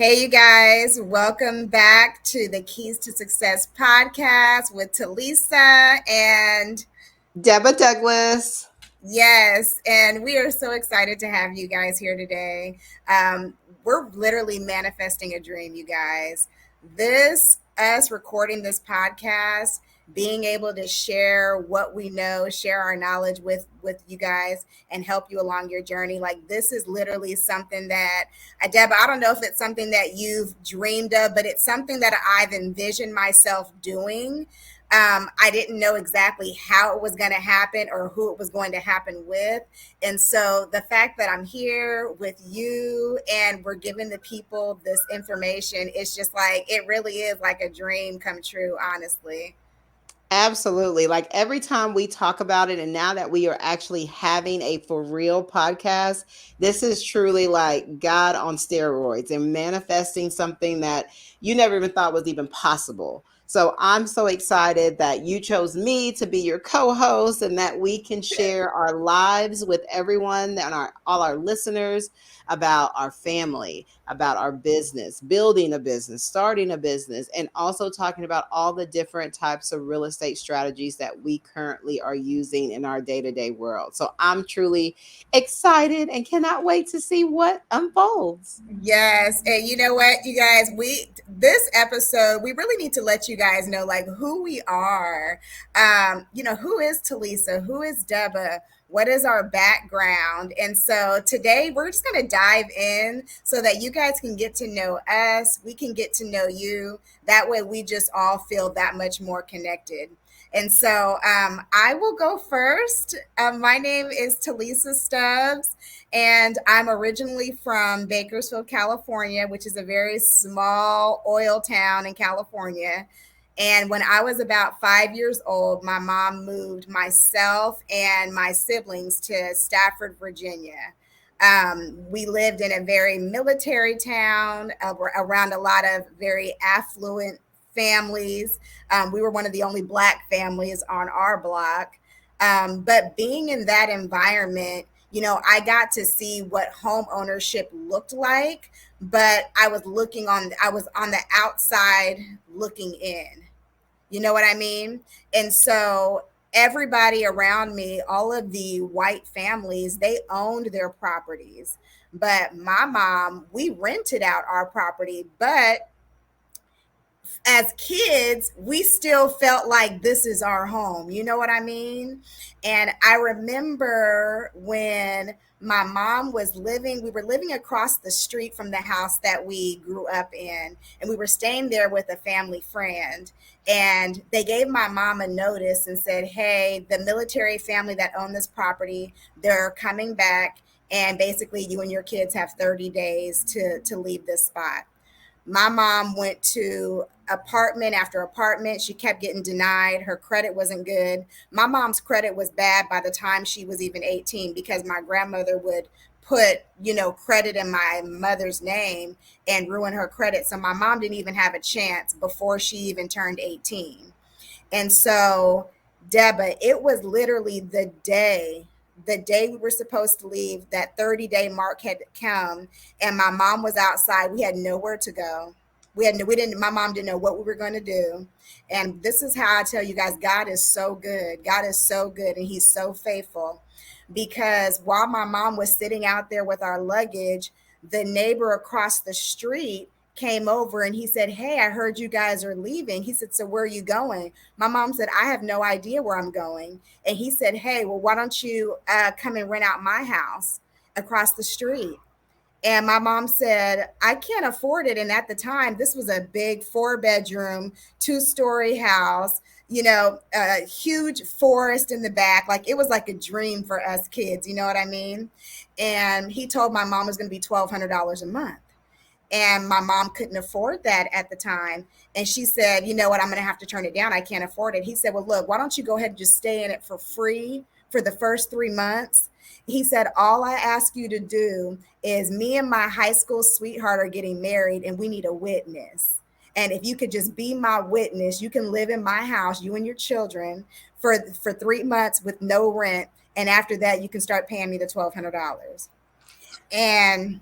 Hey, you guys, welcome back to the Keys to Success podcast with Tilisa. And Deba Douglas. yes, and we are so excited to have you guys here today. Um, we're literally manifesting a dream, you guys. Us recording this podcast, being able to share what we know, share our knowledge with you guys, and help you along your journey. Like this is literally something that, Deb, I don't know if it's something that you've dreamed of, but it's something that I've envisioned myself doing. I didn't know exactly how it was going to happen or who it was going to happen with. And so the fact that I'm here with you and we're giving the people this information, it's just like, it really is like a dream come true, honestly. Absolutely. Like every time we talk about it, and now that we are actually having a for real podcast, this is truly like God on steroids and manifesting something that you never even thought was even possible. So I'm so excited that you chose me to be your co-host and that we can share our lives with everyone and all our listeners about our family, about our business, building a business, starting a business, and also talking about all the different types of real estate strategies that we currently are using in our day to day world. So I'm truly excited and cannot wait to see what unfolds. Yes, and you know what, you guys, we this episode we really need to let you guys know like who we are. Who is Talisa? Who is Deba? What is our background? And so today we're just going to dive in so that you guys can get to know us. We can get to know you. That way we just all feel that much more connected. And so I will go first. My name is Talisa Stubbs. And I'm originally from Bakersfield, California, which is a very small oil town in California. And when I was about 5 years old, my mom moved myself and my siblings to Stafford, Virginia. We lived in a very military town around a lot of very affluent families. We were one of the only Black families on our block. But being in that environment, I got to see what home ownership looked like, but I was on the outside looking in. You know what I mean? And so everybody around me, all of the white families, they owned their properties. But my mom, we rented out our property, but as kids, we still felt like this is our home. You know what I mean? And I remember when my mom we were living across the street from the house that we grew up in, and we were staying there with a family friend. And they gave my mom a notice and said, hey, the military family that owned this property, they're coming back. And basically, you and your kids have 30 days to leave this spot. My mom went to apartment after apartment. She kept getting denied. Her credit wasn't good. My mom's credit was bad by the time she was even 18 because my grandmother would put, credit in my mother's name and ruin her credit. So my mom didn't even have a chance before she even turned 18. And so, Deba, it was literally the day we were supposed to leave, that 30-day mark had come, and my mom was outside. We had nowhere to go. We didn't, my mom didn't know what we were going to do. And this is how I tell you guys, God is so good. God is so good, and he's so faithful. Because while my mom was sitting out there with our luggage, the neighbor across the street came over and he said, hey, I heard you guys are leaving. He said, so where are you going? My mom said, I have no idea where I'm going. And he said, hey, well, why don't you come and rent out my house across the street? And my mom said, I can't afford it. And at the time, this was a big 4-bedroom, 2-story house, a huge forest in the back. Like it was like a dream for us kids. You know what I mean? And he told my mom it was going to be $1,200 a month. And my mom couldn't afford that at the time. And she said, you know what, I'm going to have to turn it down. I can't afford it. He said, well, look, why don't you go ahead and just stay in it for free for the first 3 months? He said, all I ask you to do is me and my high school sweetheart are getting married and we need a witness. And if you could just be my witness, you can live in my house, you and your children, for 3 months with no rent. And after that, you can start paying me the $1,200. And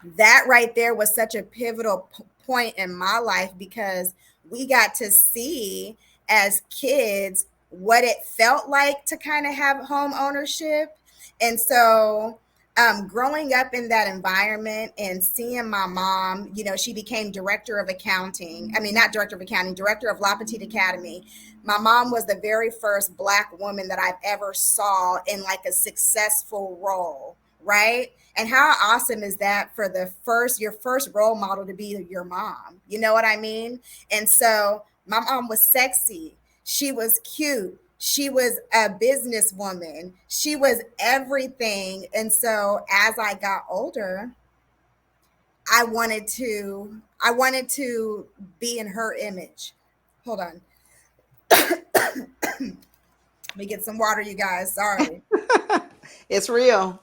That right there was such a pivotal point in my life because we got to see as kids what it felt like to kind of have home ownership. And so, growing up in that environment and seeing my mom, she became director of accounting. I mean, not director of accounting, director of La Petite Academy. My mom was the very first Black woman that I've ever saw in like a successful role, right? And how awesome is that for your first role model to be your mom? You know what I mean? And so my mom was sexy. She was cute. She was a businesswoman. She was everything. And so as I got older, I wanted to be in her image. Hold on. Let me get some water, you guys. Sorry. It's real.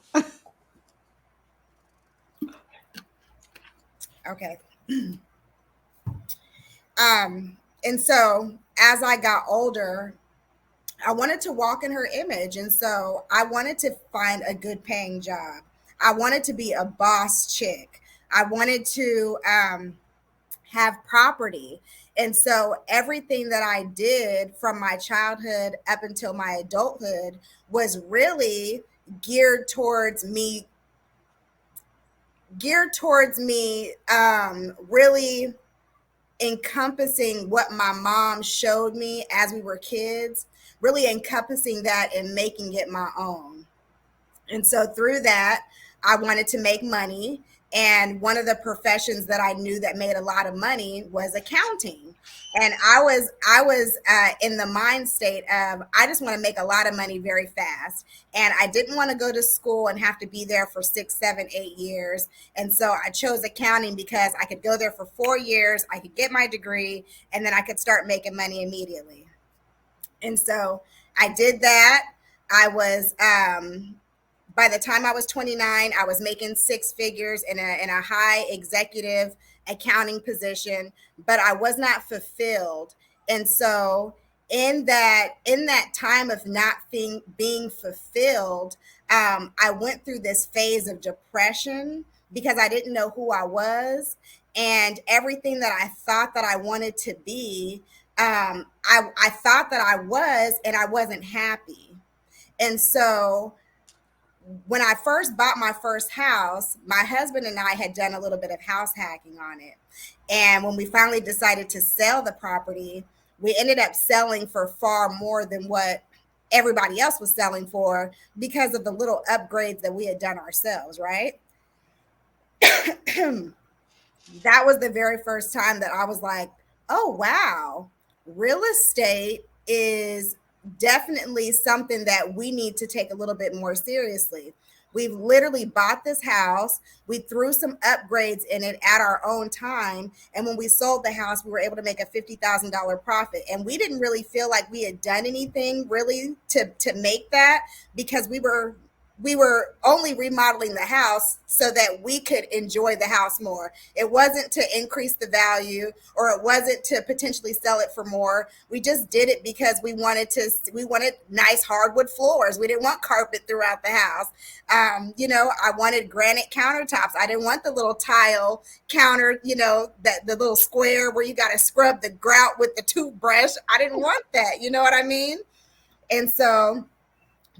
Okay. And so as I got older, I wanted to walk in her image. And so I wanted to find a good paying job. I wanted to be a boss chick. I wanted to have property. And so everything that I did from my childhood up until my adulthood was really geared towards me, really encompassing what my mom showed me as we were kids, really encompassing that and making it my own. And so through that, I wanted to make money. And one of the professions that I knew that made a lot of money was accounting. And I was in the mind state of I just want to make a lot of money very fast. And I didn't want to go to school and have to be there for 6, 7, 8 years. And so I chose accounting because I could go there for 4 years, I could get my degree, and then I could start making money immediately. And so I did that. I was by the time I was 29, I was making six figures in a high executive accounting position, but I was not fulfilled. And so in that time of not being fulfilled, I went through this phase of depression because I didn't know who I was, and everything that I thought that I wanted to be, I thought that I was, and I wasn't happy. And so when I first bought my first house, my husband and I had done a little bit of house hacking on it. And when we finally decided to sell the property, we ended up selling for far more than what everybody else was selling for because of the little upgrades that we had done ourselves, right? That was the very first time that I was like, oh, wow, real estate is definitely something that we need to take a little bit more seriously. We've literally bought this house. We threw some upgrades in it at our own time. And when we sold the house, we were able to make a $50,000 profit. And we didn't really feel like we had done anything really to make that because we were only remodeling the house so that we could enjoy the house more. It wasn't to increase the value or it wasn't to potentially sell it for more. We just did it because we wanted nice hardwood floors. We didn't want carpet throughout the house. I wanted granite countertops. I didn't want the little tile counter, that the little square where you got to scrub the grout with the toothbrush. I didn't want that. You know what I mean? And so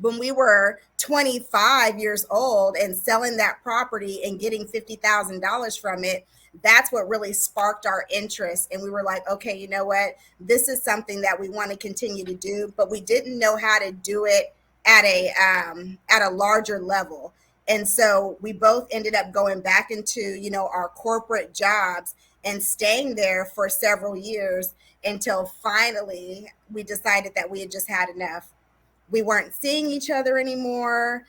when we were 25 years old and selling that property and getting $50,000 from it, that's what really sparked our interest. And we were like, okay, you know what? This is something that we want to continue to do, but we didn't know how to do it at a larger level. And so we both ended up going back into, our corporate jobs and staying there for several years until finally we decided that we had just had enough. We weren't seeing each other anymore.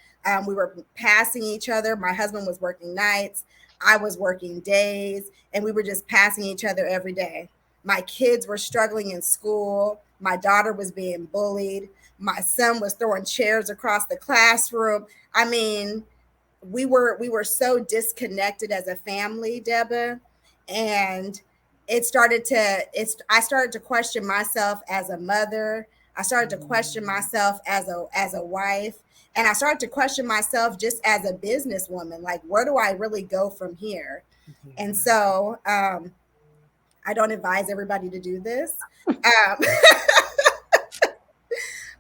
We were passing each other. My husband was working nights, I was working days, and we were just passing each other every day. My kids were struggling in school. My daughter was being bullied. My son was throwing chairs across the classroom. I mean, we were so disconnected as a family, Deba, and I started to question myself as a mother. I started to question myself as a wife, and I started to question myself just as a businesswoman. Like, where do I really go from here? And Yeah. so, I don't advise everybody to do this. Um,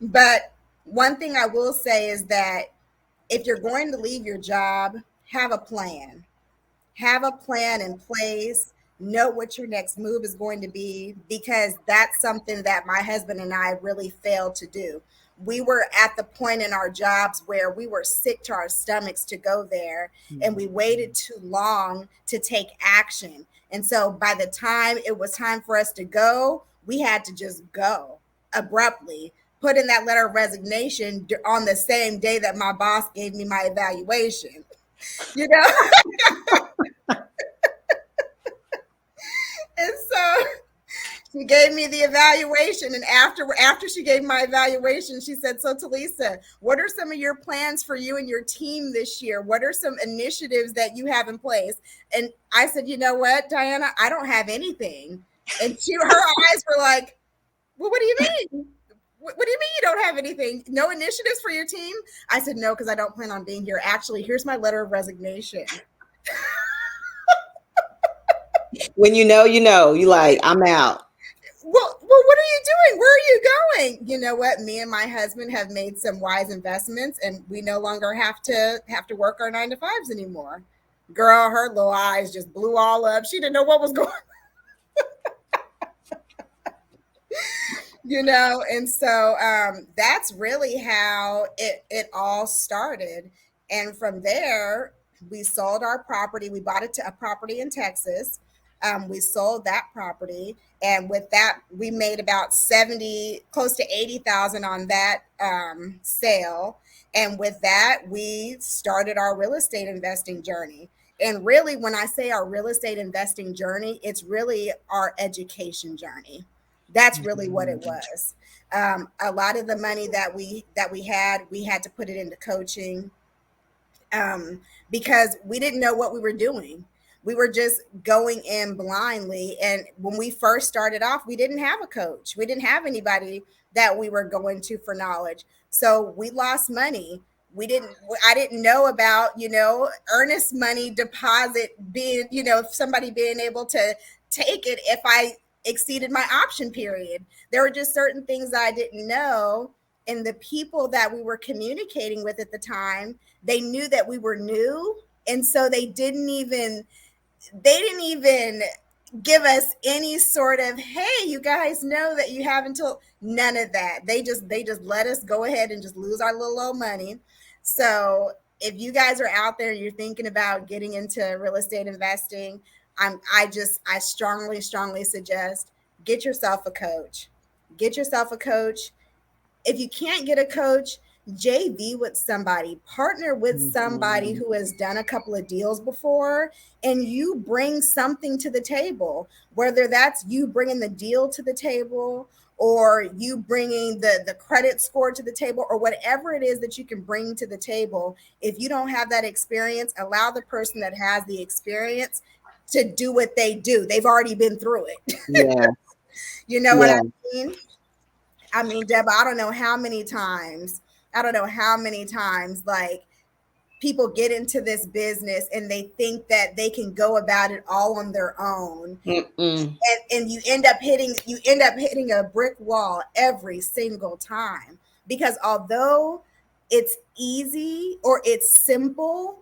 but one thing I will say is that if you're going to leave your job, have a plan. Have a plan in place. Know what your next move is going to be, because that's something that my husband and I really failed to do. We were at the point in our jobs where we were sick to our stomachs to go there, and we waited too long to take action. And so by the time it was time for us to go, we had to just go abruptly, put in that letter of resignation on the same day that my boss gave me my evaluation. You know, and so she gave me the evaluation, and after she gave my evaluation, she said, "So Tilisa, what are some of your plans for you and your team this year? What are some initiatives that you have in place?" And I said, "You know what, Diana, I don't have anything." And her eyes were like, "Well, what do you mean? What do you mean you don't have anything? No initiatives for your team?" I said, "No, because I don't plan on being here. Actually, here's my letter of resignation." When you know, you like, I'm out. Well, what are you doing? Where are you going? You know what? Me and my husband have made some wise investments, and we no longer have to work our 9 to 5s anymore. Girl, her little eyes just blew all up. She didn't know what was going, and so that's really how it all started. And from there, we sold our property. We bought a property in Texas. We sold that property, and with that, we made about 70, close to 80,000 on that sale. And with that, we started our real estate investing journey. And really, when I say our real estate investing journey, it's really our education journey. That's really what it Mhm. was. A lot of the money we had to put it into coaching, because we didn't know what we were doing. We were just going in blindly. And when we first started off, we didn't have a coach. We didn't have anybody that we were going to for knowledge. So we lost money. I didn't know about, earnest money deposit being, somebody being able to take it if I exceeded my option period. There were just certain things I didn't know. And the people that we were communicating with at the time, they knew that we were new, and so they didn't even give us any sort of, "Hey, you guys know that you have until," none of that. They just let us go ahead and just lose our little old money. So if you guys are out there and you're thinking about getting into real estate investing, I strongly suggest, get yourself a coach. Get yourself a coach. If you can't get a coach, JV with somebody, partner with somebody Mhm. who has done a couple of deals before, and you bring something to the table, whether that's you bringing the deal to the table, or you bringing the credit score to the table, or whatever it is that you can bring to the table. If you don't have that experience, allow the person that has the experience to do what they do. They've already been through it. Yeah. You know what I Yeah. mean? I mean, Deb, I don't know how many times, like, people get into this business and they think that they can go about it all on their own. Mm-mm. And you end up hitting a brick wall every single time, because although it's easy or it's simple,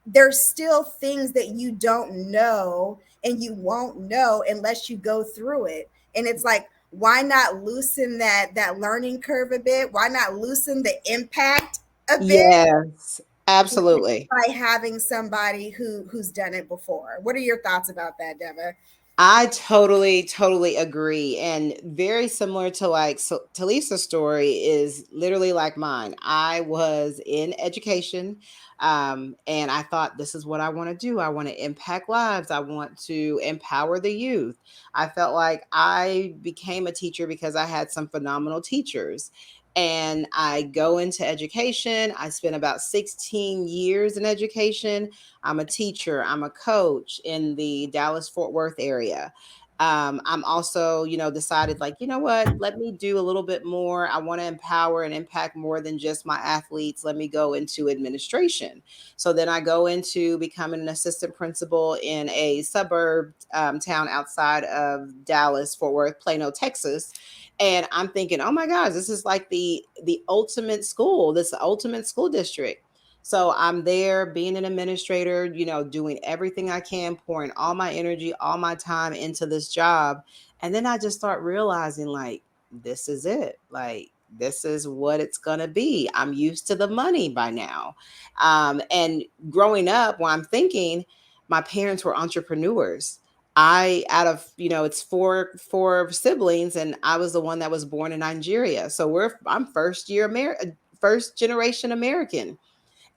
there's still things that you don't know, and you won't know unless you go through it. And it's like, why not loosen that learning curve a bit? Why not loosen the impact a bit Yes. Absolutely. by having somebody who's done it before? What are your thoughts about that, Deva? I totally agree. And very similar to like, so Talisa's story is literally like mine. I was in education, and I thought, this is what I want to do. I want to impact lives. I want to empower the youth. I felt like I became a teacher because I had some phenomenal teachers. And I go into education. I spent about 16 years in education. I'm a teacher, I'm a coach in the Dallas Fort Worth area. I'm also, decided like, you know what, let me do a little bit more. I want to empower and impact more than just my athletes. Let me go into administration. So then I go into becoming an assistant principal in a suburb town outside of Dallas, Fort Worth, Plano, Texas. And I'm thinking, oh my gosh, this is like the ultimate school, this ultimate school district. So I'm there being an administrator, doing everything I can, pouring all my energy, all my time into this job. And then I just start realizing, like, this is it. Like, this is what it's going to be. I'm used to the money by now. And growing up, while I'm thinking, my parents were entrepreneurs. Out of, it's four siblings, and I was the one that was born in Nigeria. So I'm first generation American.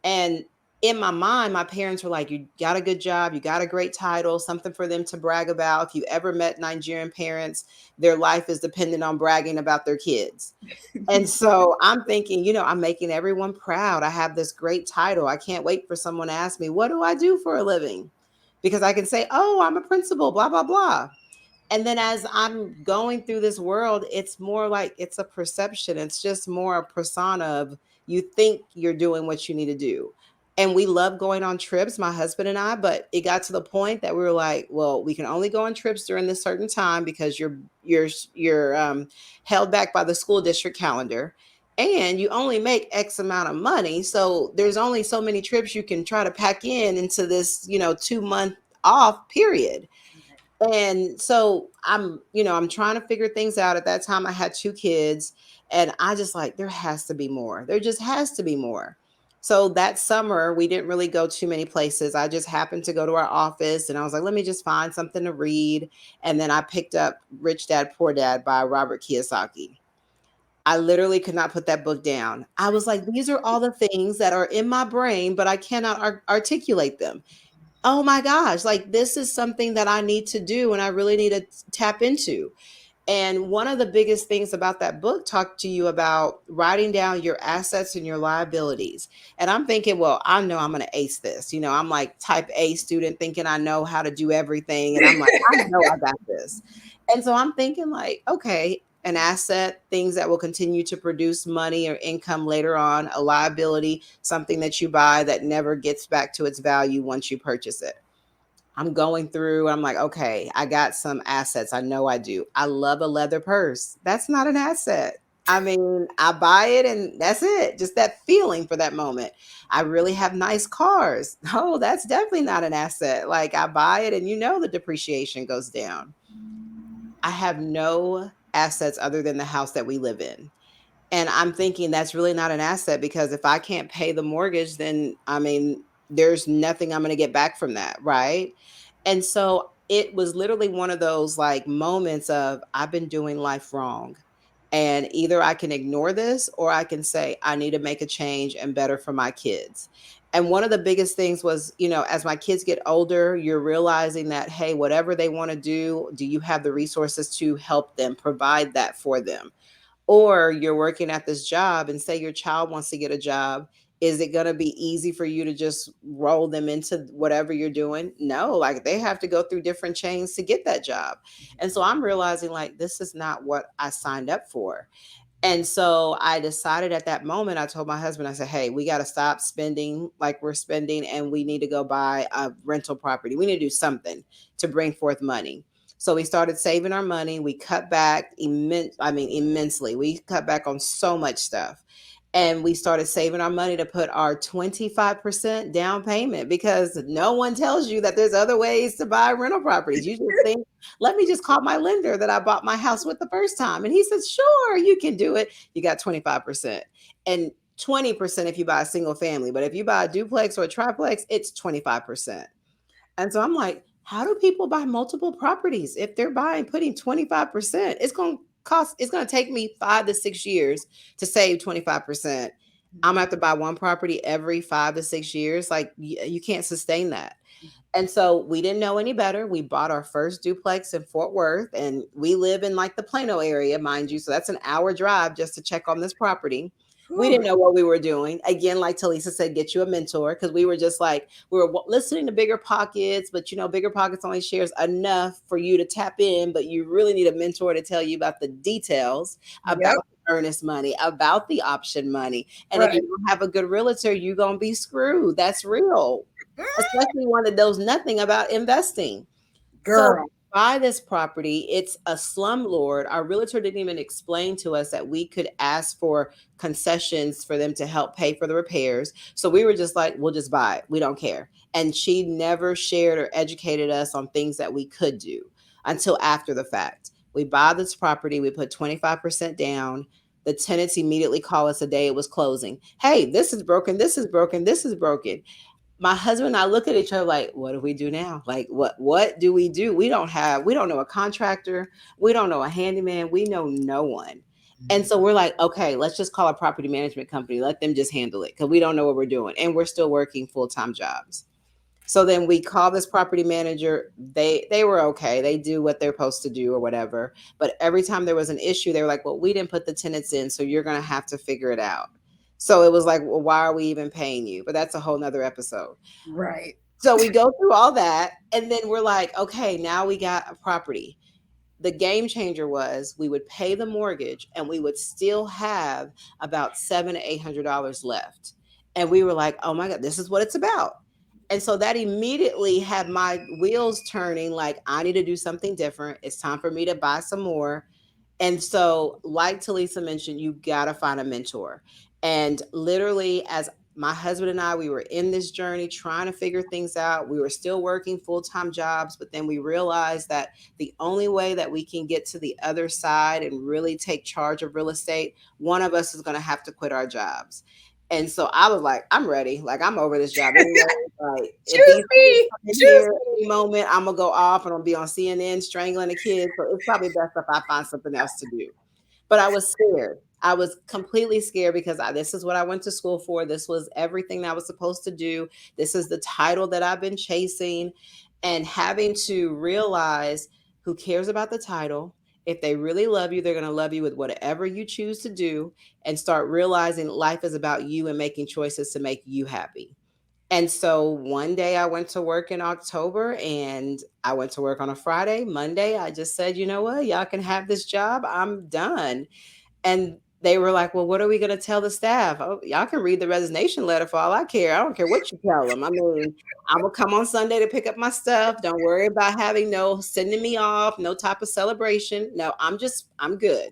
And in my mind, my parents were like, you got a good job, you got a great title, something for them to brag about. If you ever met Nigerian parents, their life is dependent on bragging about their kids. And so I'm thinking, I'm making everyone proud. I have this great title. I can't wait for someone to ask me, what do I do for a living? Because I can say, oh, I'm a principal, blah, blah, blah. And then as I'm going through this world, it's more like it's a perception. It's just more a persona of you think you're doing what you need to do. And we love going on trips, my husband and I, but it got to the point that we were like, well, we can only go on trips during this certain time because you're held back by the school district calendar. And you only make X amount of money. So there's only so many trips you can try to pack in into this, 2 month off period. And so I'm trying to figure things out. At that time I had two kids, and I just like, there has to be more. There just has to be more. So that summer we didn't really go too many places. I just happened to go to our office, and I was like, let me just find something to read. And then I picked up Rich Dad Poor Dad by Robert Kiyosaki. I literally could not put that book down. I was like, these are all the things that are in my brain, but I cannot articulate them. Oh my gosh, like this is something that I need to do and I really need to tap into. And one of the biggest things about that book talked to you about writing down your assets and your liabilities. And I'm thinking, well, I know I'm going to ace this. I'm like type A student thinking I know how to do everything. And I'm like, I know I got this. And so I'm thinking like, okay, an asset, things that will continue to produce money or income later on, a liability, something that you buy that never gets back to its value once you purchase it. I'm going through, I'm like, okay, I got some assets. I know I do. I love a leather purse. That's not an asset. I mean, I buy it and that's it. Just that feeling for that moment. I really have nice cars. Oh, that's definitely not an asset. Like I buy it and the depreciation goes down. I have no assets other than the house that we live in. And I'm thinking that's really not an asset because if I can't pay the mortgage, then I mean, there's nothing I'm going to get back from that. Right. And so it was literally one of those like moments of I've been doing life wrong. And either I can ignore this or I can say, I need to make a change and better for my kids. And one of the biggest things was, as my kids get older, you're realizing that, hey, whatever they want to do you have the resources to help them, provide that for them? Or you're working at this job and say your child wants to get a job. Is it going to be easy for you to just roll them into whatever you're doing? No, like they have to go through different chains to get that job. And so I'm realizing like this is not what I signed up for. And so I decided at that moment, I told my husband, I said, hey, we got to stop spending like we're spending and we need to go buy a rental property. We need to do something to bring forth money. So we started saving our money. We cut back immensely. We cut back on so much stuff. And we started saving our money to put our 25% down payment because no one tells you that there's other ways to buy rental properties. You just think, let me just call my lender that I bought my house with the first time. And he said, sure, you can do it. You got 25%. And 20% if you buy a single family. But if you buy a duplex or a triplex, it's 25%. And so I'm like, how do people buy multiple properties if they're putting 25%? It's going to take me 5 to 6 years to save 25%. I'm going to have to buy one property every 5 to 6 years. Like you can't sustain that. And so we didn't know any better. We bought our first duplex in Fort Worth, and we live in like the Plano area, mind you. So that's an hour drive just to check on this property. We Whew. didn't know what we were doing. Again, like Talisa said, get you a mentor, because we were just like, we were listening to Bigger Pockets, but Bigger Pockets only shares enough for you to tap in, but you really need a mentor to tell you about the details about Yep. the earnest money, about the option money. And if you Right. don't have a good realtor, you're going to be screwed. That's real, Mm, especially one that knows nothing about investing. So girl. buy this property. It's a slumlord. Our realtor didn't even explain to us that we could ask for concessions for them to help pay for the repairs. So we were just like, we'll just buy it. We don't care. And she never shared or educated us on things that we could do until after the fact. We buy this property, we put 25% down. The tenants immediately call us the day it was closing. Hey, this is broken. This is broken. This is broken. My husband and I look at each other like, what do we do now? Like, what do we do? We don't know a contractor, we don't know a handyman, we know no one. And so we're like, okay, let's just call a property management company, let them just handle it, because we don't know what we're doing, and we're still working full-time jobs. So then we call this property manager. They were okay. They do what they're supposed to do or whatever. But every time there was an issue, they were like, "Well, we didn't put the tenants in, so you're gonna have to figure it out." So it was like, "Well, why are we even paying you?" But that's a whole nother episode. Right. So we go through all that, and then we're like, "Okay, now we got a property." The game changer was we would pay the mortgage and we would still have about $700 to $800 left. And we were like, oh my God, this is what it's about. And so that immediately had my wheels turning, like, I need to do something different. It's time for me to buy some more. And so, like Talisa mentioned, you got to find a mentor. And literally, as my husband and I, we were in this journey trying to figure things out. We were still working full time jobs, but then we realized that the only way that we can get to the other side and really take charge of real estate, one of us is going to have to quit our jobs. And so I was like, I'm ready. Like, I'm over this job anyway. Like, if Choose these kids me. come in Choose here me. any moment, I'm gonna go off and I'll be on CNN strangling the kids. So it's probably best if I find something else to do. But I was scared. I was completely scared because this is what I went to school for. This was everything that I was supposed to do. This is the title that I've been chasing. And having to realize, who cares about the title? If they really love you, they're going to love you with whatever you choose to do, and start realizing life is about you and making choices to make you happy. And so one day I went to work in October, and I went to work on a Friday. Monday, I just said, you know what? Y'all can have this job. I'm done. And they were like, well, what are we going to tell the staff? Oh, y'all can read the resignation letter for all I care. I don't care what you tell them. I mean, I'm going to come on Sunday to pick up my stuff. Don't worry about having no sending me off, no type of celebration. No, I'm good.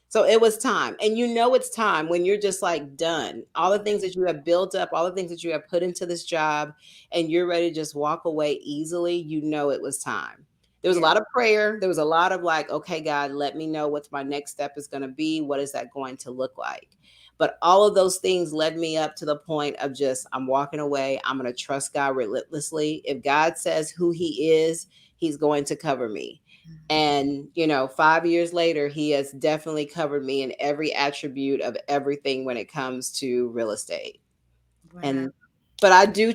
So it was time. And it's time when you're just like done. All the things that you have built up, all the things that you have put into this job, and you're ready to just walk away easily, it was time. There was a Yeah. lot of prayer. There was a lot of like, okay, God, let me know what's my next step is going to be. What is that going to look like? But all of those things led me up to the point of just, I'm walking away. I'm going to trust God relentlessly. If God says who He is, He's going to cover me. And, 5 years later, He has definitely covered me in every attribute of everything when it comes to real estate. Wow. And but I do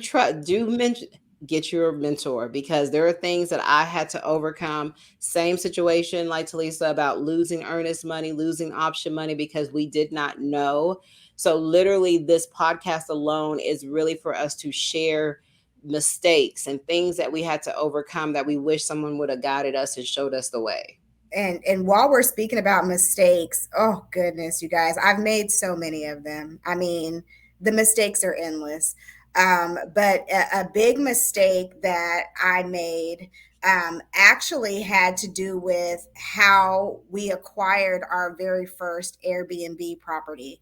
mention, get your mentor, because there are things that I had to overcome. Same situation like Talisa, about losing earnest money, losing option money, because we did not know. So literally this podcast alone is really for us to share mistakes and things that we had to overcome, that we wish someone would have guided us and showed us the way. And while we're speaking about mistakes, oh goodness, you guys, I've made so many of them. I mean, the mistakes are endless. But a big mistake that I made actually had to do with how we acquired our very first Airbnb property.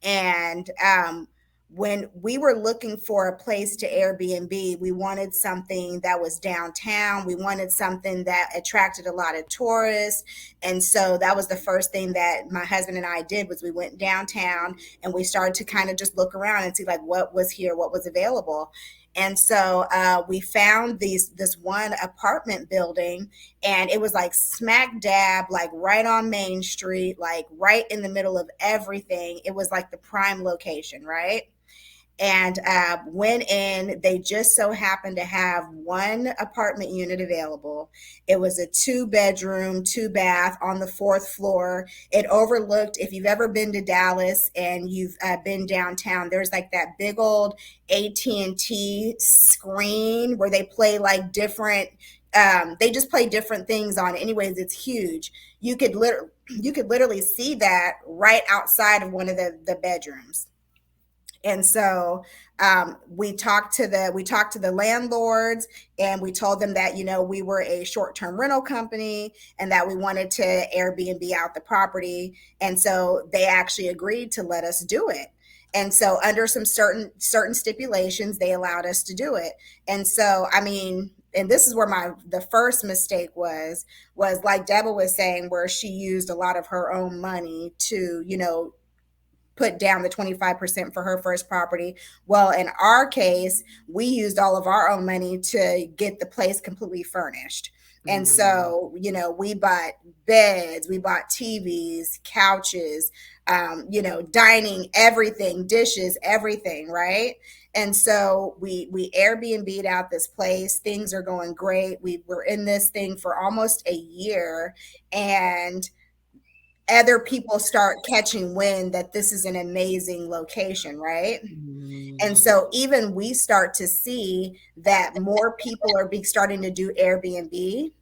And when we were looking for a place to Airbnb, we wanted something that was downtown. We wanted something that attracted a lot of tourists. And so that was the first thing that my husband and I did, was we went downtown and we started to kind of just look around and see like what was here, what was available. And so we found this one apartment building, and it was like smack dab, like right on Main Street, like right in the middle of everything. It was like the prime location, right? and went in. They just so happened to have one apartment unit available. It was a 2 bedroom, 2 bath on the fourth floor. It overlooked, if you've ever been to Dallas and you've been downtown, there's like that big old AT&T screen where they play like different they just play different things on it. Anyways, it's huge. You could literally see that right outside of one of the bedrooms. And so we talked to the landlords, and we told them that we were a short term rental company and that we wanted to Airbnb out the property. And so they actually agreed to let us do it. And so under some certain stipulations, they allowed us to do it. And so I mean, and this is where my the first mistake was like Deborah was saying, where she used a lot of her own money to put down the 25% for her first property. Well, in our case, we used all of our own money to get the place completely furnished. And Mm. so, we bought beds, we bought TVs, couches, dining, everything, dishes, everything, right? And so we Airbnb'd out this place. Things are going great. We were in this thing for almost a year, and other people start catching wind that this is an amazing location, right? And Mm. so even we start to see that more people are starting to do Airbnb,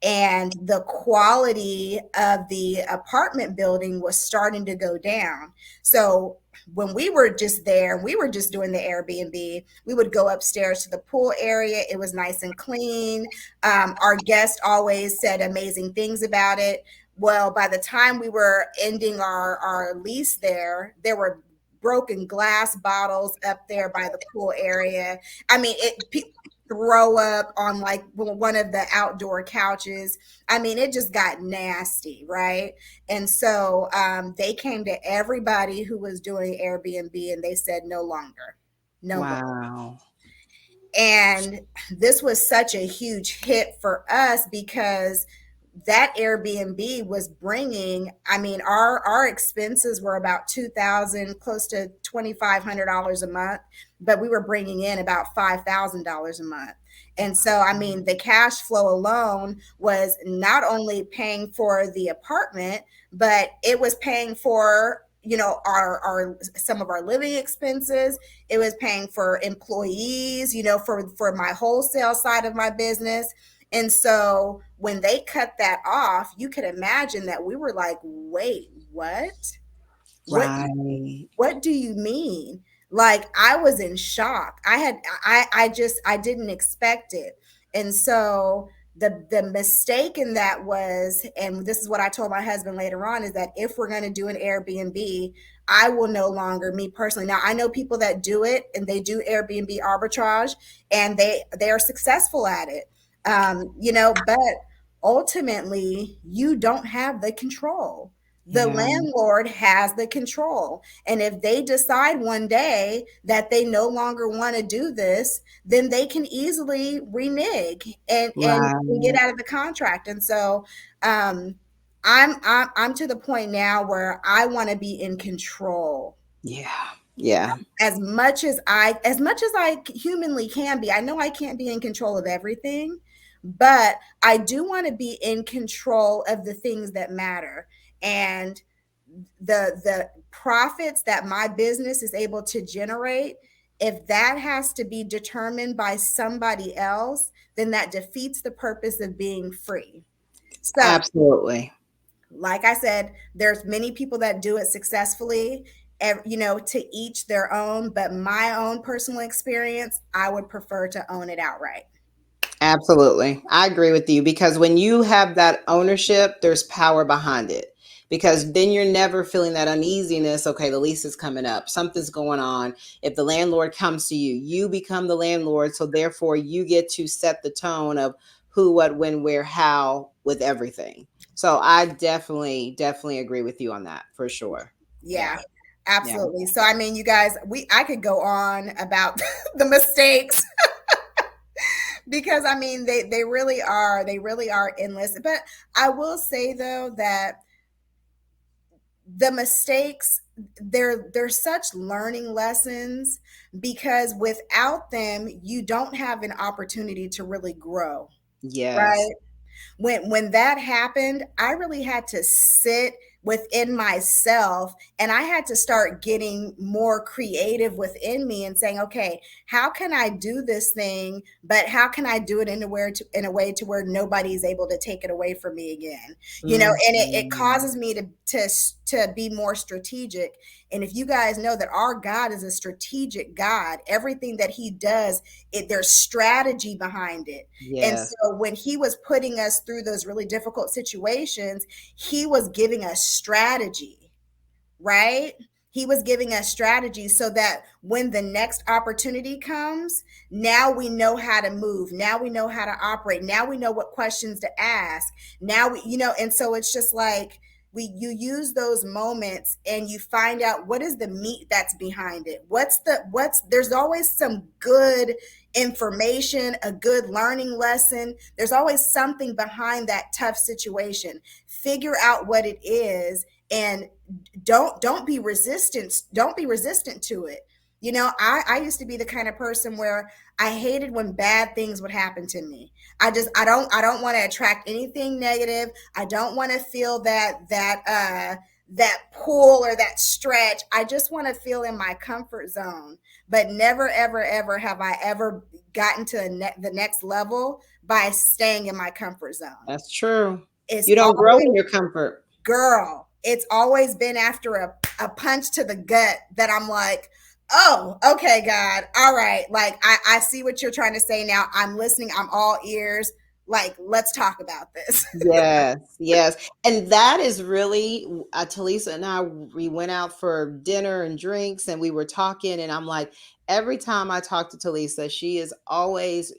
and the quality of the apartment building was starting to go down. So when we were just there, we were just doing the Airbnb, we would go upstairs to the pool area. It was nice and clean. Our guest always said amazing things about it. Well, by the time we were ending our lease there were broken glass bottles up there by the pool area. I mean, throw up on like one of the outdoor couches. I mean, it just got nasty, right? And so they came to everybody who was doing Airbnb, and they said no longer, no more. Wow. And this was such a huge hit for us because that Airbnb was bringing, I mean, our expenses were about 2,000, close to $2,500 a month, but we were bringing in about $5,000 a month. And so, I mean, the cash flow alone was not only paying for the apartment, but it was paying for our some of our living expenses. It was paying for employees, for my wholesale side of my business. And so when they cut that off, you could imagine that we were like, wait, what? What Right. what do you mean? Like, I was in shock. I didn't expect it. And so the mistake in that was, and this is what I told my husband later on, is that if we're going to do an Airbnb, I will no longer, me personally. Now I know people that do it, and they do Airbnb arbitrage, and they are successful at it. But ultimately you don't have the control. The Yeah. landlord has the control. And if they decide one day that they no longer want to do this, then they can easily renege and get Right. out of the contract. And so um, I'm to the point now where I want to be in control Yeah. Yeah. as much as I humanly can be. I know I can't be in control of everything, but I do want to be in control of the things that matter. And the profits that my business is able to generate, if that has to be determined by somebody else, then that defeats the purpose of being free. So, Absolutely. like I said, there's many people that do it successfully, to each their own, but my own personal experience, I would prefer to own it outright. Absolutely. I agree with you because when you have that ownership, there's power behind it. Because then you're never feeling that uneasiness. Okay, the lease is coming up, something's going on. If the landlord comes to you, you become the landlord. So therefore, you get to set the tone of who, what, when, where, how with everything. So I definitely agree with you on that for sure. Yeah, Yeah. Yeah. absolutely. So I mean, you guys, we I could go on about the mistakes because I mean they really are endless. But I will say though that the mistakes they're such learning lessons, because without them you don't have an opportunity to really grow, Yes. right? When that happened, I really had to sit within myself, and I had to start getting more creative within me and saying, okay, how can I do this thing, but how can I do it in a way to where nobody's able to take it away from me again? And it Mhm. causes me to be more strategic. And if you guys know that our God is a strategic God, everything that he does, there's strategy behind it. And Yes. so when he was putting us through those really difficult situations, he was giving us strategy, right? He was giving us strategy so that when the next opportunity comes, now we know how to move. Now we know how to operate. Now we know what questions to ask. Now and so it's just like you use those moments and you find out what is the meat that's behind it. What's there's always some good information, a good learning lesson. There's always something behind that tough situation. Figure out what it is, and don't be resistant to it. I used to be the kind of person where I hated when bad things would happen to me. I don't want to attract anything negative. I don't want to feel that pull or that stretch. I just want to feel in my comfort zone. But never ever ever have I ever gotten to the next level by staying in my comfort zone. That's true. It's You don't grow always, in your comfort. girl, it's always been after a punch to the gut that I'm like, oh, okay, God, all right. Like, I see what you're trying to say now. I'm listening. I'm all ears. Like, let's talk about this. Yes, yes. And that is really, Talisa and I, we went out for dinner and drinks and we were talking. And I'm like, every time I talk to Talisa, she is always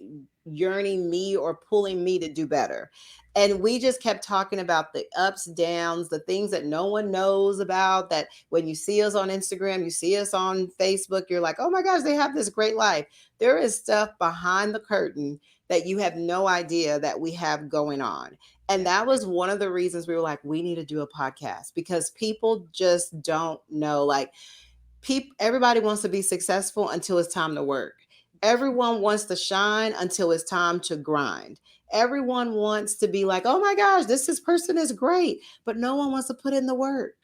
yearning me or pulling me to do better. And we just kept talking about the ups, downs, the things that no one knows about. That when you see us on Instagram, you see us on Facebook, you're like, oh my gosh, they have this great life. There is stuff behind the curtain that you have no idea that we have going on. And Yeah, that was one of the reasons we were like, we need to do a podcast because people just don't know. Like, people, everybody wants to be successful until it's time to work. Everyone wants to shine until it's time to grind. Everyone wants to be like, oh my gosh, this person is great, but no one wants to put in the work.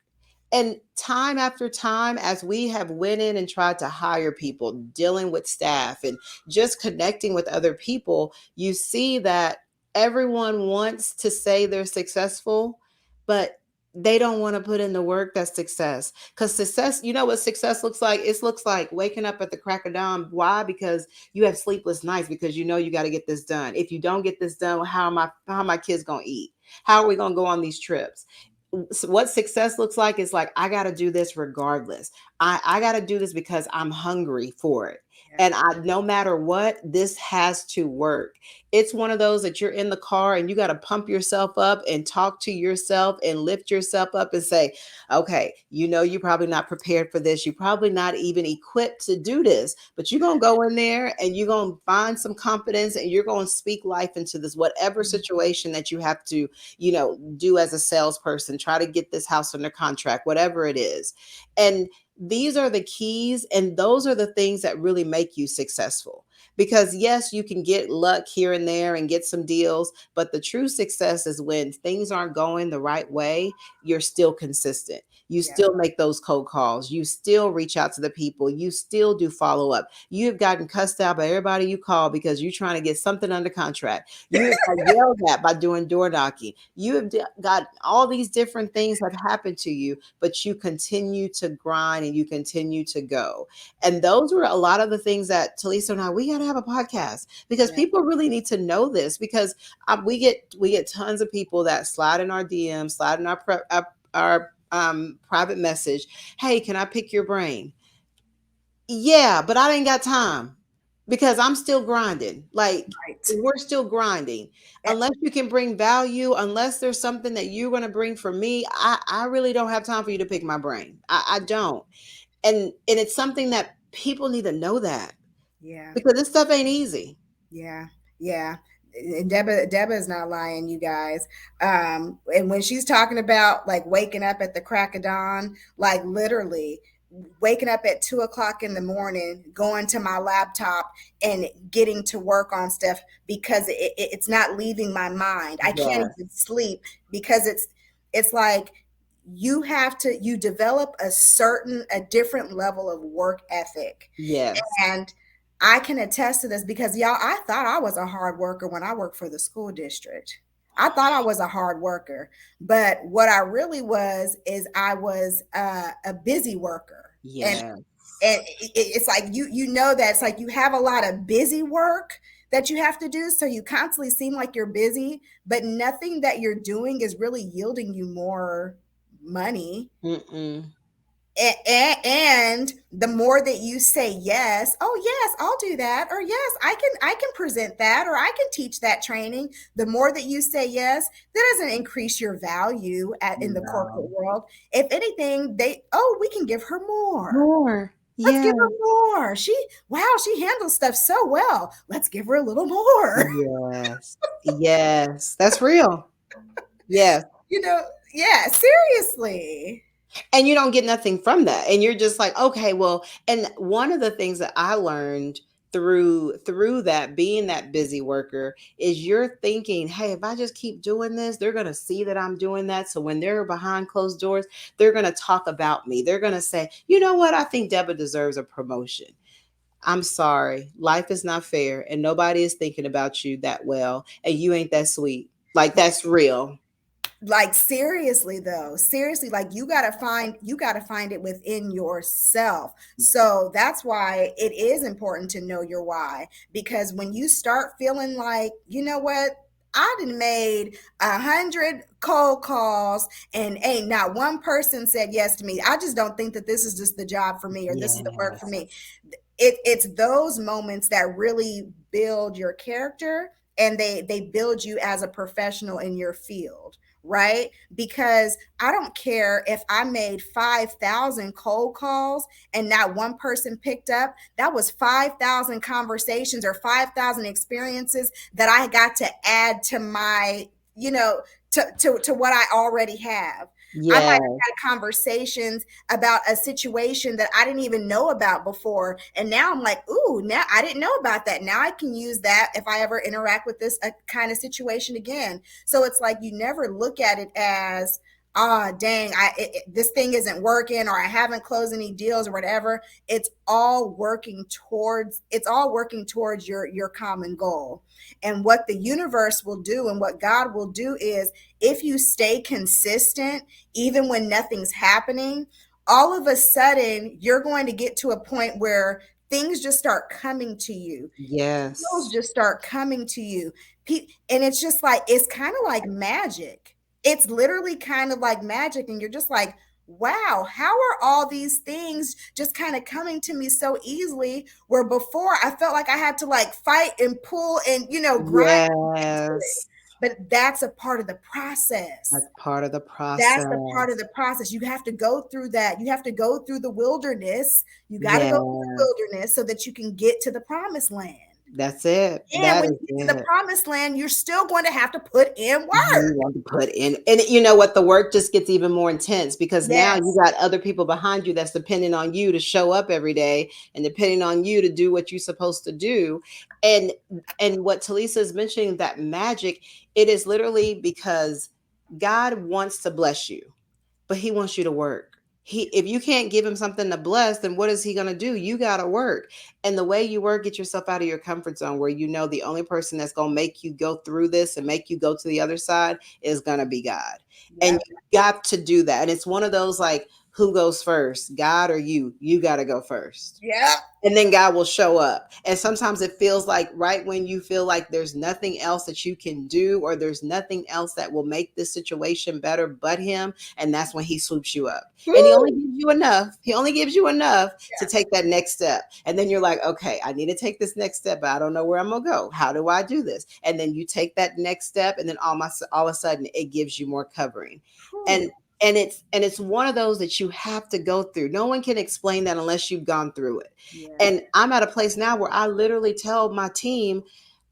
And time after time, as we have went in and tried to hire people, dealing with staff and just connecting with other people, you see that everyone wants to say they're successful, but they don't want to put in the work that's success. Because success, you know what success looks like? It looks like waking up at the crack of dawn. Why? Because you have sleepless nights because you know you got to get this done. If you don't get this done, how are my kids gonna eat? How are we gonna go on these trips? What success looks like is like, I got to do this regardless. I got to do this because I'm hungry for it. yeah, And no matter what, this has to work. It's one of those that you're in the car and you got to pump yourself up and talk to yourself and lift yourself up and say, okay, you know, you're probably not prepared for this. You're probably not even equipped to do this, but you're going to go in there and you're going to find some confidence and you're going to speak life into this, whatever situation that you have to, do as a salesperson, try to get this house under contract, whatever it is. And these are the keys, and those are the things that really make you successful. Because yes, you can get luck here and there and get some deals, but the true success is when things aren't going the right way, you're still consistent. You yeah, still make those cold calls. You still reach out to the people. You still do follow up. You have gotten cussed out by everybody you call because you're trying to get something under contract. You have got yelled at by doing door knocking. You have got all these different things have happened to you, but you continue to grind and you continue to go. And those were a lot of the things that Talisa and I, we got to have a podcast because yeah, people really need to know this because we get tons of people that slide in our DMs, slide in our private message. Hey, can I pick your brain? Yeah, but I ain't got time because I'm still grinding. Like, right. we're still grinding. Eh, Unless you can bring value, unless there's something that you're going to bring for me, I really don't have time for you to pick my brain. I don't. And it's something that people need to know that yeah, because this stuff ain't easy. yeah, yeah. And Deba is not lying, you guys. And when she's talking about like waking up at the crack of dawn, like literally waking up at 2 o'clock in the morning, going to my laptop and getting to work on stuff because it's not leaving my mind. I can't Yes. even sleep because it's like you develop a different level of work ethic. Yes. And I can attest to this because y'all, I thought I was a hard worker when I worked for the school district. I thought I was a hard worker, but what I really was is I was a busy worker. And Yes. it's like you know that it's like you have a lot of busy work that you have to do, so you constantly seem like you're busy, but nothing that you're doing is really yielding you more money. Mm-mm. And the more that you say yes, oh yes, I'll do that, or yes, I can present that, or I can teach that training, the more that you say yes, that doesn't increase your value in the corporate No. world. If anything, we can give her more. More. Let's give Yeah. her more. She handles stuff so well, let's give her a little more. Yes. Yes. That's real. Yes. you know yeah, seriously. And you don't get nothing from that, and you're just like, okay, well. And one of the things that I learned through that, being that busy worker, is you're thinking, hey, if I just keep doing this, they're going to see that I'm doing that, so when they're behind closed doors, they're going to talk about me. They're going to say, you know what, I think Deborah deserves a promotion. I'm sorry, life is not fair, and nobody is thinking about you that well, and you ain't that sweet. Like, that's real. Like seriously though, seriously, like you got to find it within yourself. So that's why it is important to know your why, because when you start feeling like, you know what, I done made 100 cold calls and ain't not one person said yes to me, I just don't think that this is just the job for me, or this is the work for Yes. me. It's those moments that really build your character, and they build you as a professional in your field, right? Because I don't care if I made 5,000 cold calls and not one person picked up. That was 5,000 conversations or 5,000 experiences that I got to add to my, you know, to what I already have. I might Yes. have had conversations about a situation that I didn't even know about before. And now I'm like, ooh, now I didn't know about that. Now I can use that if I ever interact with this kind of situation again. So it's like you never look at it as, dang, this thing isn't working, or I haven't closed any deals or whatever. It's all working towards your common goal. And what the universe will do and what God will do is, if you stay consistent even when nothing's happening, all of a sudden you're going to get to a point where things just start coming to you. Deals Yes. just start coming to you. And it's just like, it's kind of like magic. It's literally kind of like magic. And you're just like, wow, how are all these things just kind of coming to me so easily? Where before I felt like I had to like fight and pull and, grind to get to it. Yes. But that's a part of the process. That's part of the That's the part of process. the process. You have to go through that. You have to go through the wilderness. You got to go through the Yeah. wilderness so that you can get to the promised land. That's it. And That when is you get to the it. promised land, you're still going to have to put in You work. want to put in, and you know what? The work just gets even more intense because now you Yes. got other people behind you that's depending on you to show up every day and depending on you to do what you're supposed to do. And what Talisa is mentioning, that magic, it is literally because God wants to bless you, but he wants you to work. If you can't give him something to bless, then what is he going to do? You got to work. And the way you work, get yourself out of your comfort zone, where you know the only person that's going to make you go through this and make you go to the other side is going to be God. And Yep. you got to do that. And it's one of those, like, who goes first, God or you? You got to go first, Yep. and then God will show up. And sometimes it feels like right when you feel like there's nothing else that you can do, or there's nothing else that will make this situation better but him, and that's when he swoops you up. And he only Woo. gives you enough. He only gives you enough to Yeah. take that next step. And then you're like, okay, I need to take this next step, but I don't know where I'm gonna go. How do I do this? And then you take that next step, and then all of a sudden it gives you more covering. And Whew. it's one of those that you have to go through. No one can explain that unless you've gone through it. Yeah. And I'm at a place now where I literally tell my team,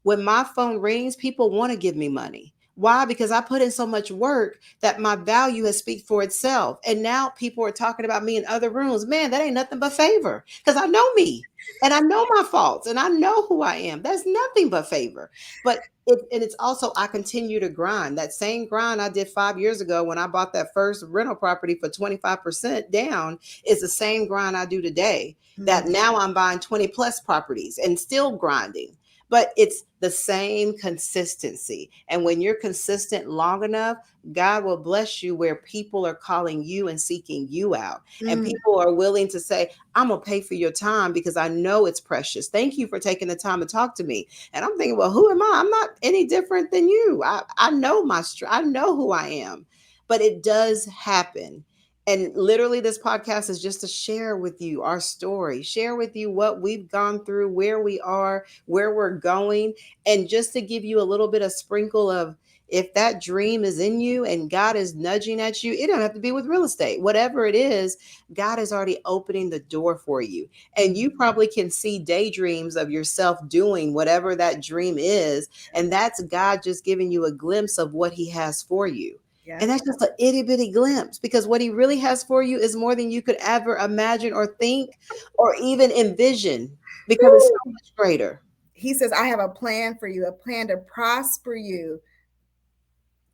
When my phone rings, people want to give me money. Why? Because I put in so much work that my value has speak for itself. And now people are talking about me in other rooms. Man, that ain't nothing but favor. Because I know me and I know my faults and I know who I am. That's nothing but favor. But and it's also I continue to grind. That same grind I did 5 years ago when I bought that first rental property for 25% down is the same grind I do today. That Mm, now I'm buying 20 plus properties and still grinding, but it's the same consistency. And when you're consistent long enough, God will bless you where people are calling you and seeking you out. And mm. people are willing to say, I'm going to pay for your time because I know it's precious. Thank you for taking the time to talk to me. And I'm thinking, well, who am I? I'm not any different than you. I know I know who I am. But it does happen. And literally, this podcast is just to share with you our story, share with you what we've gone through, where we are, where we're going, and just to give you a little bit of sprinkle of if that dream is in you and God is nudging at you, it don't have to be with real estate. Whatever it is, God is already opening the door for you. And you probably can see daydreams of yourself doing whatever that dream is. And that's God just giving you a glimpse of what He has for you. And Yep. that's just an itty bitty glimpse because what He really has for you is more than you could ever imagine or think or even envision because it's so much greater. He says, I have a plan for you, a plan to prosper you,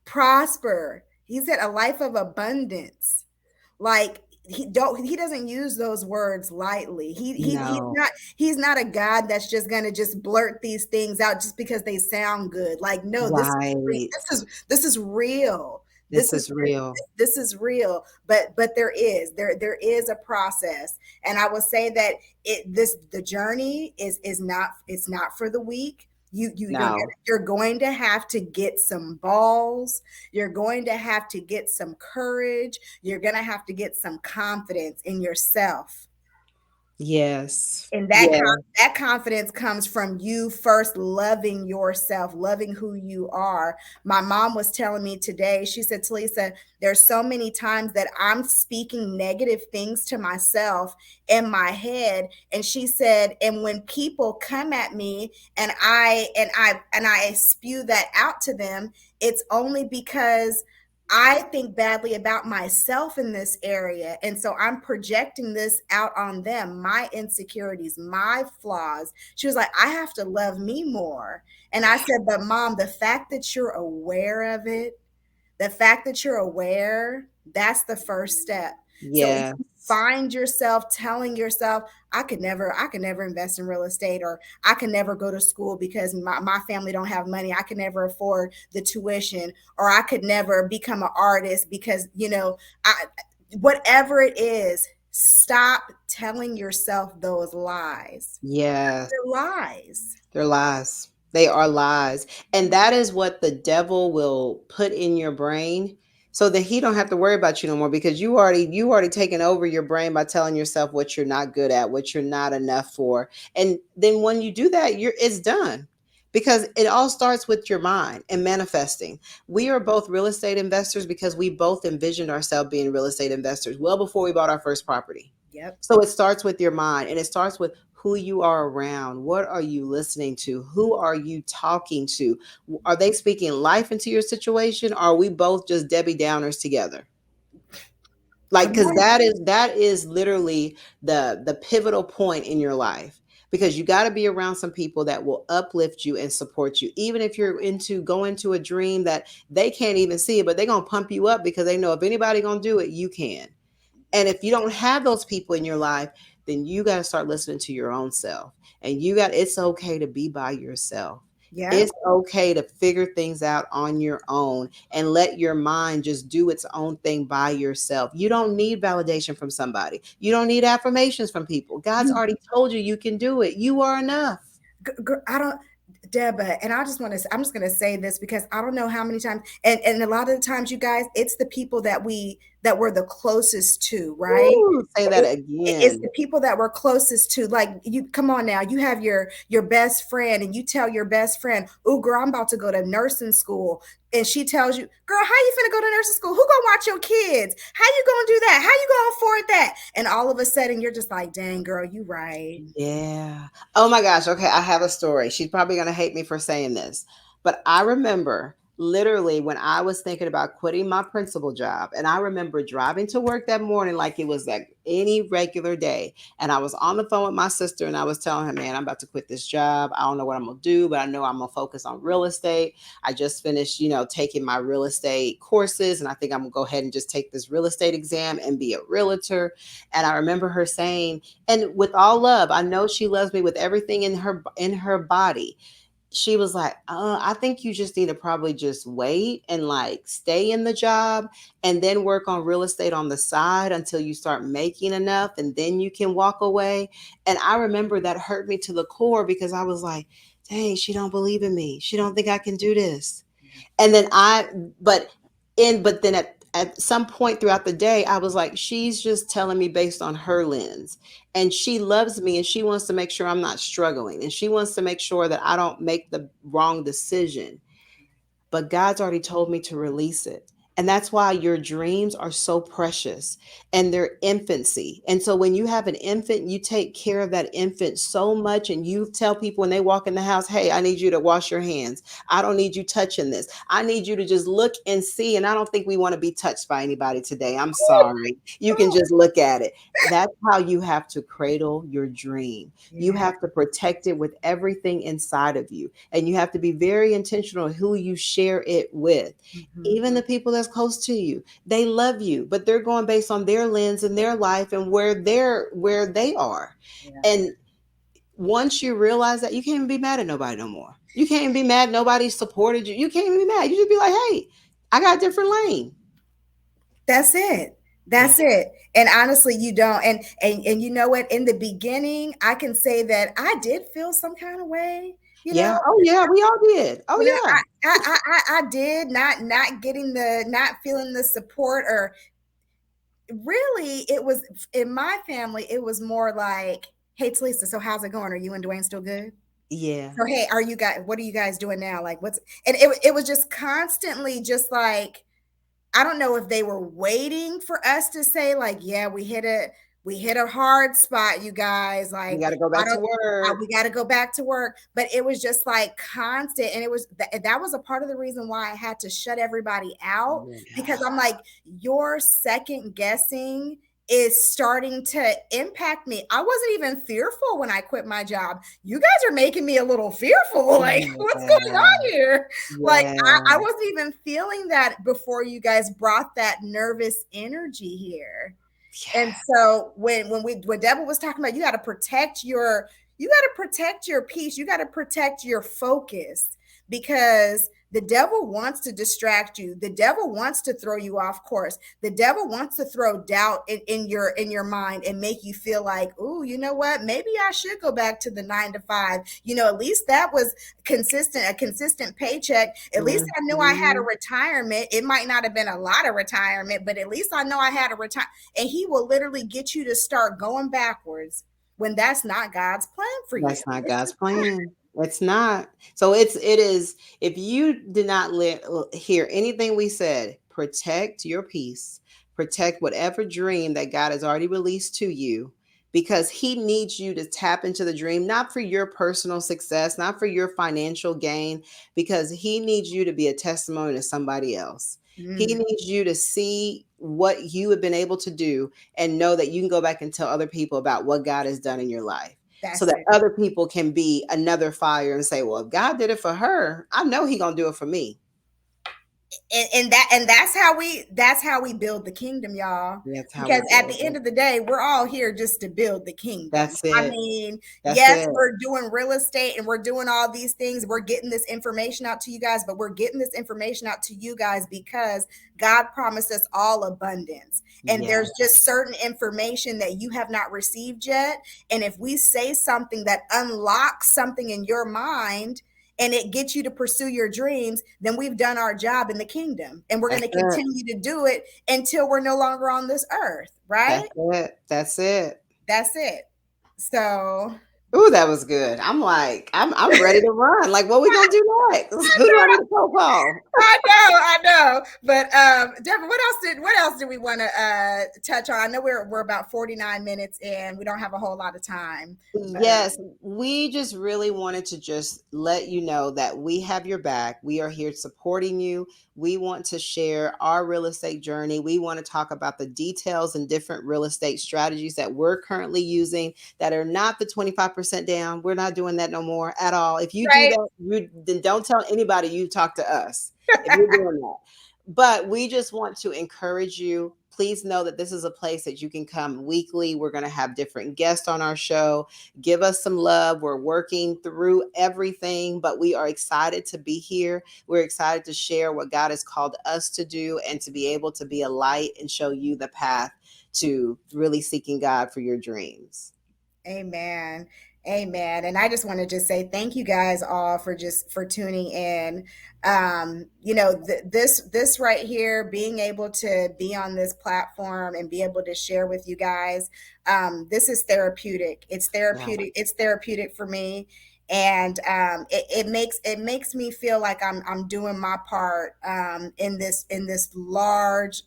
prosper. He said a life of abundance. Like he doesn't use those words lightly. No. He's not a God that's just gonna just blurt these things out just because they sound good. Like, no, Right. this is real. This is real. This is real. But there is a process. And I will say that the journey is not, it's not for the weak. No. You're going to have to get some balls. You're going to have to get some courage. You're going to have to get some confidence in yourself. Yes. And Yeah. that confidence comes from you first loving yourself, loving who you are. My mom was telling me today, she said, Talisa, there's so many times that I'm speaking negative things to myself in my head. And she said, and when people come at me and I spew that out to them, it's only because I think badly about myself in this area. And so I'm projecting this out on them, my insecurities, my flaws. She was like, I have to love me more. And I said, but mom, the fact that you're aware of it, the fact that you're aware, that's the first step. So if you Yes. find yourself telling yourself, I could never invest in real estate, or I can never go to school because my family don't have money. I can never afford the tuition, or I could never become an artist because, whatever it is, stop telling yourself those lies. Yes. They're lies. They're lies. They are lies. And that is what the devil will put in your brain so that he don't have to worry about you no more because you already taken over your brain by telling yourself what you're not good at, what you're not enough for. And then when you do that, it's done. Because it all starts with your mind and manifesting. We are both real estate investors because we both envisioned ourselves being real estate investors well before we bought our first property. Yep. So it starts with your mind and it starts with who you are around. What are you listening to? Who are you talking to? Are they speaking life into your situation? Or are we both just Debbie Downers together? Like, Come because on. that is literally the pivotal point in your life. Because you got to be around some people that will uplift you and support you, even if you're into going to a dream that they can't even see it, but they're gonna pump you up because they know if anybody gonna do it, you can. And if you don't have those people in your life, then you got to start listening to your own self. And it's okay to be by yourself. Yep. It's okay to figure things out on your own and let your mind just do its own thing by yourself. You don't need validation from somebody. You don't need affirmations from people. God's You already told you you can do it. You are enough. I don't, Deba, and I'm just going to say this because I don't know how many times, and a lot of the times, you guys, it's the people that we're the closest to, right? Ooh, say that It's again. the people that we're closest to. Like, you, come on now, you have your best friend, and you tell your best friend, "Oh, girl, I'm about to go to nursing school. and she tells you, girl, how you finna go to nursing school? Who gonna watch your kids? How you gonna do that? How you gonna afford that? And all of a sudden you're just like, dang, girl, you right. Yeah. Oh my gosh. Okay. I have a story. She's probably going to hate me for saying this, but I remember literally when I was thinking about quitting my principal job, and I remember driving to work that morning like it was like any regular day. And I was on the phone with my sister and I was telling her, man, I'm about to quit this job. I don't know what I'm going to do, but I know I'm going to focus on real estate. I just finished, taking my real estate courses, and I think I'm going to go ahead and just take this real estate exam and be a realtor. And I remember her saying, and with all love, I know she loves me with everything in her body. She was like, I think you just need to probably just wait and like stay in the job and then work on real estate on the side until you start making enough, and then you can walk away. And I remember that hurt me to the core because I was like, dang, she don't believe in me, she don't think I can do this. And then but then at some point throughout the day, I was like, she's just telling me based on her lens. And she loves me and she wants to make sure I'm not struggling. And she wants to make sure that I don't make the wrong decision, but God's already told me to release it. And that's why your dreams are so precious and they're infancy. And so when you have an infant, you take care of that infant so much, and you tell people when they walk in the house, hey, I need you to wash your hands. I don't need you touching this. I need you to just look and see. And I don't think we want to be touched by anybody today. I'm sorry. You can just look at it. That's how you have to cradle your dream. You Yeah. have to protect it with everything inside of you. And you have to be very intentional who you share it with. Mhm. Even the people that's close to you, they love you, but they're going based on their lens and their life and where they are. Yeah. And once you realize that, you can't even be mad at nobody no more. You can't even be mad nobody supported you. You can't even be mad. You just be like, hey, I got a different lane. That's it. Yeah. That's it. And honestly, you don't. And you know what? In the beginning, I can say that I did feel some kind of way. You know, Yeah. Oh yeah, we all did. Oh you know, yeah. I did not getting the not feeling the support, or really it was in my family. It was more like, hey, Talisa, so how's it going? Are you and Dwayne still good? Yeah. So hey, are you guys? What are you guys doing now? Like, what's and it was just constantly just like, I don't know if they were waiting for us to say like, yeah, we hit a hard spot, you guys. We Like, got to go I back to don't, work. we got to go back to work. But it was just like constant, and it was that was a part of the reason why I had to shut everybody out, because Yeah. I'm like, your second guessing is starting to impact me. I wasn't even fearful when I quit my job. You guys are making me a little fearful. Like, what's going Yeah. on here? Like, I Yeah. wasn't even feeling that before you guys brought that nervous energy here. And Yeah. so when Deborah was talking about, you got to protect your peace, you got to protect your focus, because the devil wants to distract you, the devil wants to throw you off course, the devil wants to throw doubt in your mind and make you feel like, oh, you know what, maybe I should go back to the 9 to 5. At least that was a consistent paycheck. At least I knew I had a Mhm. retirement. It might not have been a lot of retirement, but at least I know I had a retirement. And he will literally get you to start going backwards when that's not God's plan for you. That's not It's God's just not. plan. It's not. So it is, if you did not hear anything we said, protect your peace. Protect whatever dream that God has already released to you, because he needs you to tap into the dream, not for your personal success, not for your financial gain, because he needs you to be a testimony to somebody else. He Mm, needs you to see what you have been able to do and know that you can go back and tell other people about what God has done in your life, so that's that it. other people can be another fire and say, well, if God did it for her, I know he gonna do it for me. And that's how we build the kingdom, y'all. That's how we Because at build the end it. of the day, we're all here just to build the kingdom. That's I it. mean, That's yes, it. we're doing real estate and we're doing all these things, we're getting this information out to you guys, but we're getting this information out to you guys because God promised us all abundance, and Yeah. there's just certain information that you have not received yet. And if we say something that unlocks something in your mind and it gets you to pursue your dreams, then we've done our job in the kingdom. And we're going That's to it. continue to do it until we're no longer on this earth, right? That's it. That's it. That's it. So, Ooh, that was good. I'm like, I'm ready to run. Like, what we gonna do next? Who do I need to call? I know. But Deborah, what else did we want to touch on? I know we're about 49 minutes in. We don't have a whole lot of time. But Yes, we just really wanted to just let you know that we have your back. We are here supporting you. We want to share our real estate journey. We want to talk about the details and different real estate strategies that we're currently using that are not the 25% down. We're not doing that no more at all. If you do right. that, then don't tell anybody you talk to us if you're doing that. But we just want to encourage you. Please know that this is a place that you can come weekly. We're going to have different guests on our show. Give us some love. We're working through everything, but we are excited to be here. We're excited to share what God has called us to do and to be able to be a light and show you the path to really seeking God for your dreams. Amen. Amen. And I just want to just say thank you guys all for tuning in. This right here, being able to be on this platform and be able to share with you guys, this is therapeutic. It's Yeah. therapeutic. It's therapeutic for me. And it makes me feel like I'm doing my part in this large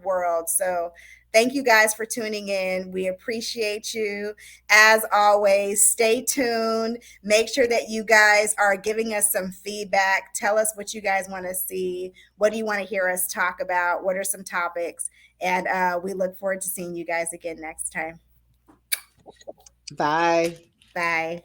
world. So thank you guys for tuning in. We appreciate you. As always, stay tuned. Make sure that you guys are giving us some feedback. Tell us what you guys want to see. What do you want to hear us talk about? What are some topics? And we look forward to seeing you guys again next time. Bye. Bye.